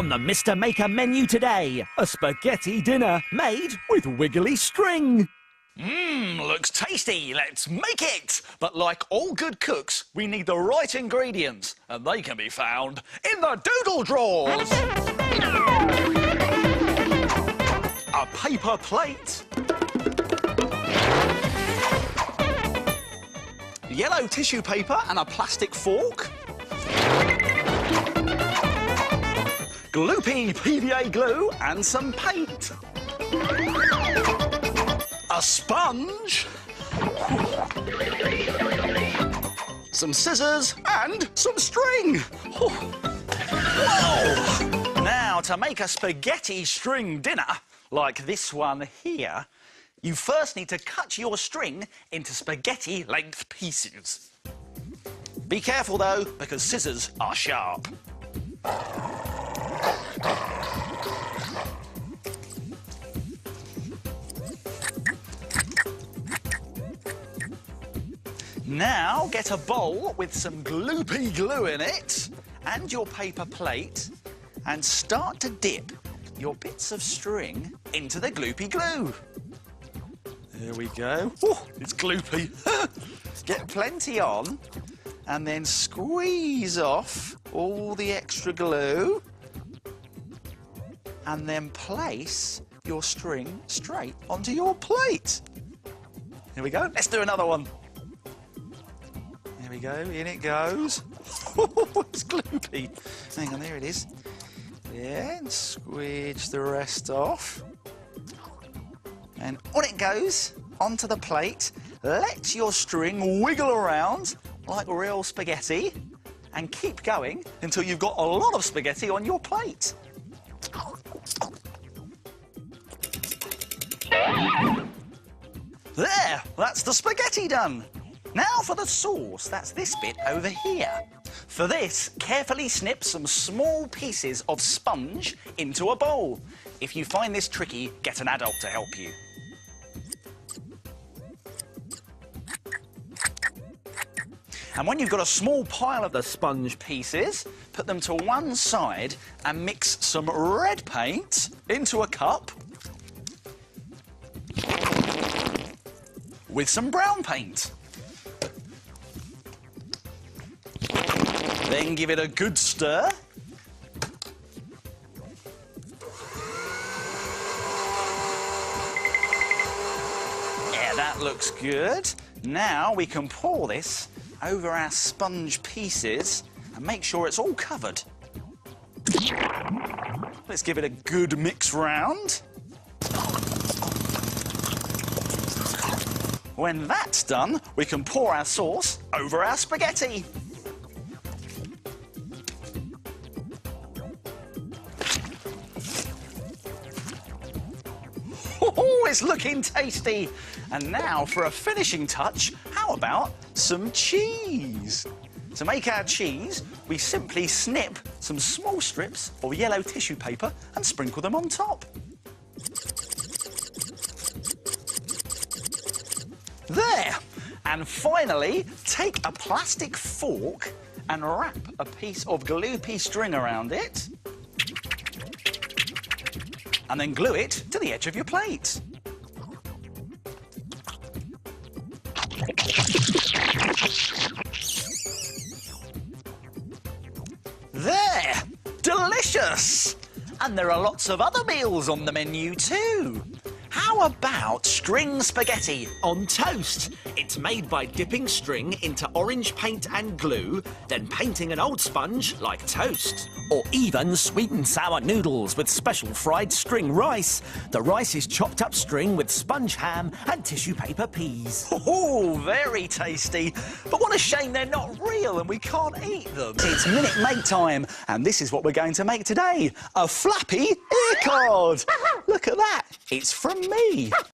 On the Mr. Maker menu today, a spaghetti dinner made with wiggly string. Looks tasty. Let's make it. But like all good cooks, we need the right ingredients, and they can be found in the doodle drawers. A paper plate. Yellow tissue paper and a plastic fork. Gloopy PVA glue and some paint. A sponge. Some scissors and some string. Whoa! Now, to make a spaghetti string dinner like this one here, you first need to cut your string into spaghetti length pieces. Be careful though, because scissors are sharp. Now get a bowl with some gloopy glue in it and your paper plate and start to dip your bits of string into the gloopy glue. There we go. Oh, it's gloopy. Get plenty on and then squeeze off all the extra glue and then place your string straight onto your plate. Here we go. Let's do another one. There we go, in it goes. It's gloopy. Hang on, there it is. Yeah, and squeeze the rest off. And on it goes, onto the plate. Let your string wiggle around like real spaghetti and keep going until you've got a lot of spaghetti on your plate. There, that's the spaghetti done. Now for the sauce, that's this bit over here. For this, carefully snip some small pieces of sponge into a bowl. If you find this tricky, get an adult to help you. And when you've got a small pile of the sponge pieces, put them to one side and mix some red paint into a cup with some brown paint. Then give it a good stir. Yeah, that looks good. Now we can pour this over our sponge pieces and make sure it's all covered. Let's give it a good mix round. When that's done, we can pour our sauce over our spaghetti. Oh, it's looking tasty. And now for a finishing touch, how about some cheese? To make our cheese, we simply snip some small strips of yellow tissue paper and sprinkle them on top. There. And finally, take a plastic fork and wrap a piece of gloopy string around it. And then glue it to the edge of your plate. There! Delicious! And there are lots of other meals on the menu too. How about string spaghetti on toast? It's made by dipping string into orange paint and glue, then painting an old sponge like toast. Or even sweet and sour noodles with special fried string rice. The rice is chopped up string with sponge ham and tissue paper peas. Oh, very tasty. But what a shame they're not real and we can't eat them. It's Minute Make time, and this is what we're going to make today. A flappy ear card. Look at that. It's from me.